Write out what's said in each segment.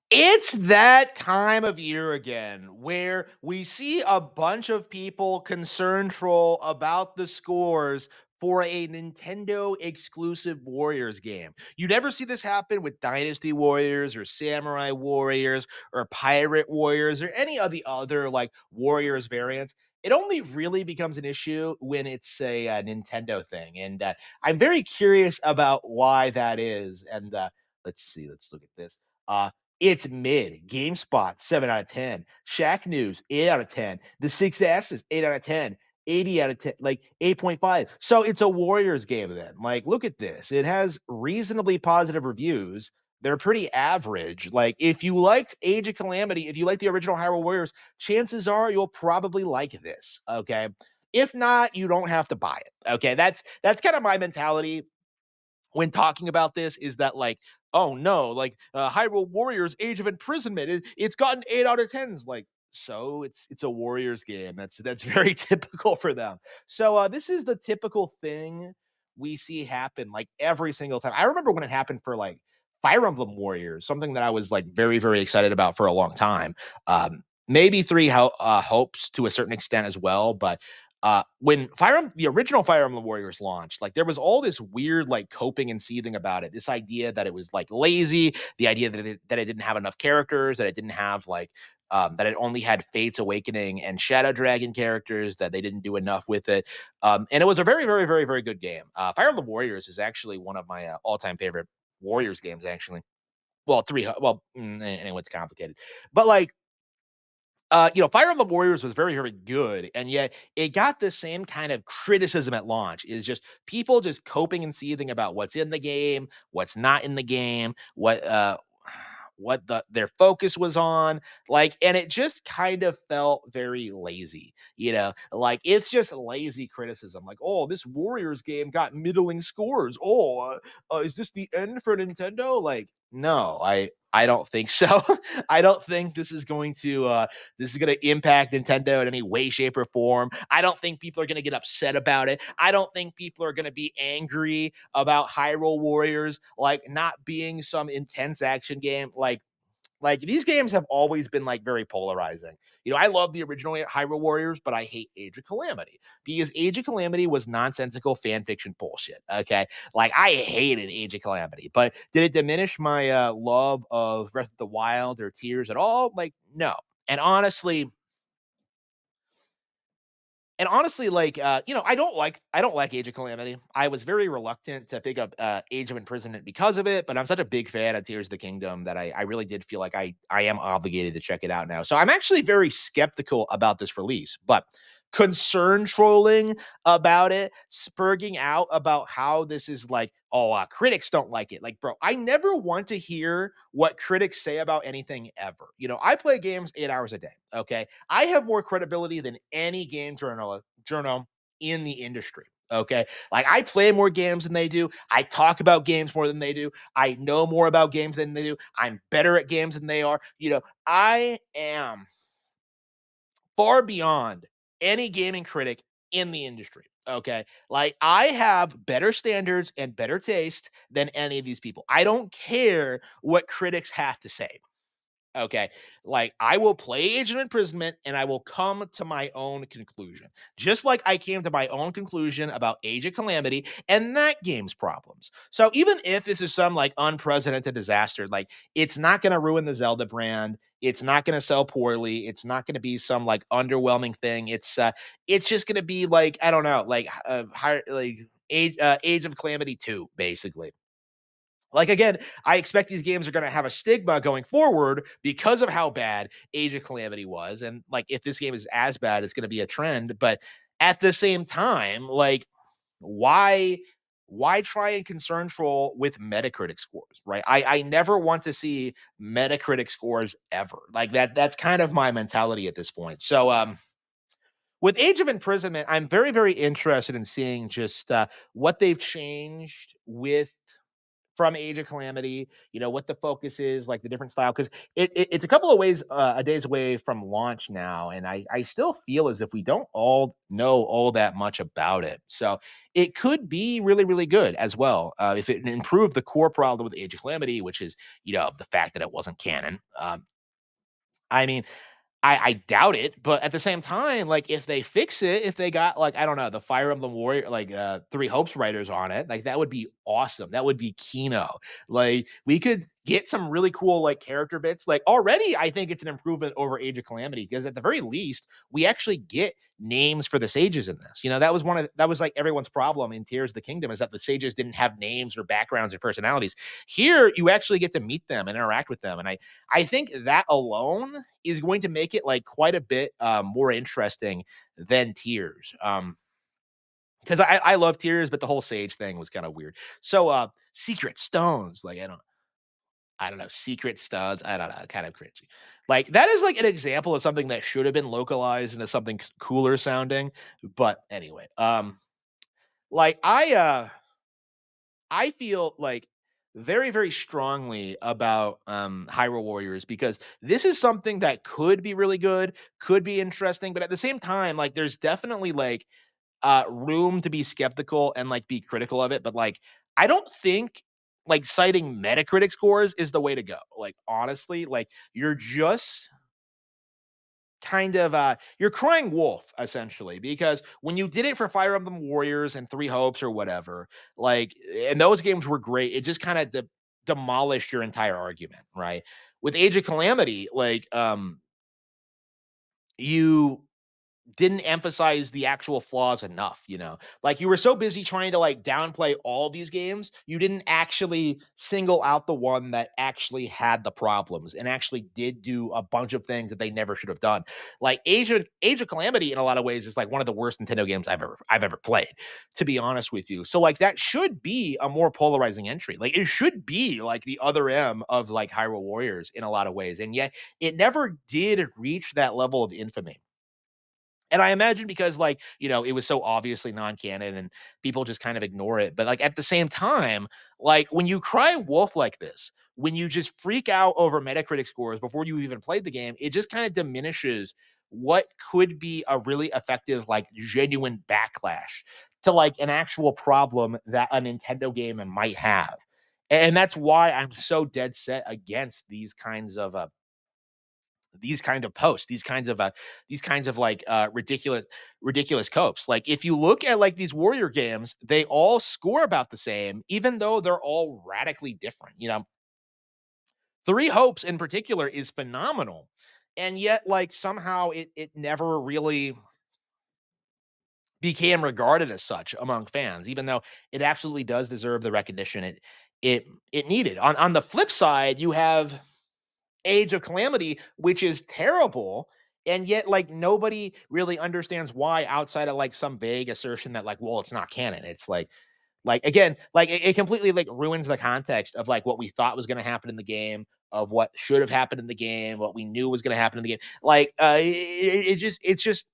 It's that time of year again where we see a bunch of people concern troll about the scores for a Nintendo exclusive Warriors game. You never see this happen with Dynasty Warriors or Samurai Warriors or Pirate Warriors or any of the other like Warriors variants. It only really becomes an issue when it's a Nintendo thing. And I'm very curious about why that is. And let's see, let's look at this. It's mid. GameSpot, 7 out of 10. Shack News, 8 out of 10. The Six S's, 8 out of 10. 80 out of 10, like 8.5. So it's a Warriors game then. Like, look at this. It has reasonably positive reviews. They're pretty average. Like, if you liked Age of Calamity, if you like the original Hyrule Warriors, chances are you'll probably like this. Okay. If not, you don't have to buy it. Okay. That's kind of my mentality when talking about this is that like, oh no, like Hyrule Warriors Age of Imprisonment, it's gotten 8 out of 10s. Like, so it's a Warriors game. That's very typical for them. So this is the typical thing we see happen like every single time. I remember when it happened for like Fire Emblem Warriors, something that I was like very excited about for a long time. Maybe hopes to a certain extent as well, but when the original Fire Emblem Warriors launched, like there was all this weird like coping and seething about it. This idea that it was like lazy, the idea that it didn't have enough characters, that it didn't have like that it only had Fate's Awakening and Shadow Dragon characters, that they didn't do enough with it. And it was a very good game. Fire Emblem Warriors is actually one of my all-time favorite Warriors games. Actually, well, anyway, it's complicated, but like Fire Emblem Warriors was very good, and yet it got the same kind of criticism at launch. Is just people just coping and seething about what's in the game, what's not in the game, what their focus was on, like, and it just kind of felt very lazy. Like it's just lazy criticism. Like, oh, this Warriors game got middling scores. Oh, is this the end for Nintendo? Like, no, I don't think so. I don't think this is going to impact Nintendo in any way, shape, or form. I don't think people are going to get upset about it. I don't think people are going to be angry about Hyrule Warriors like not being some intense action game. Like these games have always been like very polarizing. I love the original Hyrule Warriors, but I hate Age of Calamity because Age of Calamity was nonsensical fan fiction bullshit. Okay, like I hated Age of Calamity, but did it diminish my love of Breath of the Wild or Tears at all? Like no. And honestly, like I don't like Age of Calamity. I was very reluctant to pick up Age of Imprisonment because of it, but I'm such a big fan of Tears of the Kingdom that I really did feel like I am obligated to check it out now. So I'm actually very skeptical about this release, but concern trolling about it, spurging out about how this is like, oh, critics don't like it. Like, bro, I never want to hear what critics say about anything ever. I play games 8 hours a day. Okay, I have more credibility than any game journal in the industry. Okay. Like I play more games than they do. I talk about games more than they do. I know more about games than they do. I'm better at games than they are. I am far beyond any gaming critic in the industry. Okay. Like I have better standards and better taste than any of these people. I don't care what critics have to say. Okay. Like I will play Age of Imprisonment and I will come to my own conclusion. Just like I came to my own conclusion about Age of Calamity and that game's problems. So even if this is some like unprecedented disaster, like it's not going to ruin the Zelda brand. It's not going to sell poorly. It's not going to be some like underwhelming thing. It's just going to be like I don't know, like Age of Calamity 2 basically. Like again, I expect these games are going to have a stigma going forward because of how bad Age of Calamity was, and like if this game is as bad, it's going to be a trend. But at the same time, like why why try and concern troll with Metacritic scores, right? I never want to see Metacritic scores ever. Like that's kind of my mentality at this point. So with Age of Imprisonment, I'm very interested in seeing just what they've changed with from Age of Calamity, what the focus is, like the different style, because it's a couple of ways, a days away from launch now, and I still feel as if we don't all know all that much about it. So it could be really, really good as well, if it improved the core problem with Age of Calamity, which is, the fact that it wasn't canon. I mean, I doubt it, but at the same time, like, if they fix it, if they got, like, I don't know, the Fire Emblem Warrior, like, Three Hopes writers on it, like, that would be awesome. That would be Kino. Like, we could get some really cool, like, character bits. Like, already, I think it's an improvement over Age of Calamity, because at the very least, we actually get names for the sages in this. That was like everyone's problem in Tears of the Kingdom, is that the sages didn't have names or backgrounds or personalities. Here, you actually get to meet them and interact with them, and I think that alone is going to make it like quite a bit more interesting than Tears. Because I love Tears, but the whole Sage thing was kind of weird. So Secret Stones, like I don't know, Secret Stones, I don't know, kind of cringy. Like that is like an example of something that should have been localized into something cooler sounding. But anyway, like I feel like very, very strongly about Hyrule Warriors, because this is something that could be really good, could be interesting, but at the same time, like there's definitely like room to be skeptical and like be critical of it. But like I don't think like citing Metacritic scores is the way to go. Like honestly, like you're just kind of you're crying wolf essentially, because when you did it for Fire Emblem Warriors and Three Hopes or whatever, like, and those games were great, it just kind of demolished your entire argument, right? With Age of Calamity, like you didn't emphasize the actual flaws enough. Like you were so busy trying to like downplay all these games, you didn't actually single out the one that actually had the problems and actually did do a bunch of things that they never should have done. Like Age of Calamity in a lot of ways is like one of the worst Nintendo games I've ever played, to be honest with you. So like that should be a more polarizing entry. Like it should be like the other M of like Hyrule Warriors in a lot of ways. And yet it never did reach that level of infamy. And I imagine because, like, it was so obviously non-canon and people just kind of ignore it. But like at the same time, like when you cry wolf like this, when you just freak out over Metacritic scores before you even played the game, it just kind of diminishes what could be a really effective, like genuine backlash to like an actual problem that a Nintendo game might have. And that's why I'm so dead set against these kind of posts, these kinds of like ridiculous copes. Like if you look at like these warrior games, they all score about the same, even though they're all radically different. Three Hopes in particular is phenomenal. And yet, like somehow it never really became regarded as such among fans, even though it absolutely does deserve the recognition it needed. On the flip side, you have Age of Calamity, which is terrible, and yet like nobody really understands why, outside of like some vague assertion that like, well, it's not canon. It's like again, like it completely like ruins the context of like what we thought was going to happen in the game, of what should have happened in the game, what we knew was going to happen in the game. Like it's just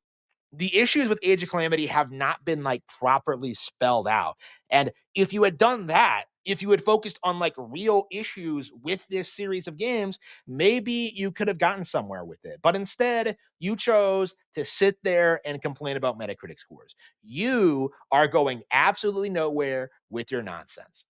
the issues with Age of Calamity have not been like properly spelled out. And if you had done that, if you had focused on like real issues with this series of games, maybe you could have gotten somewhere with it. But instead, you chose to sit there and complain about Metacritic scores. You are going absolutely nowhere with your nonsense.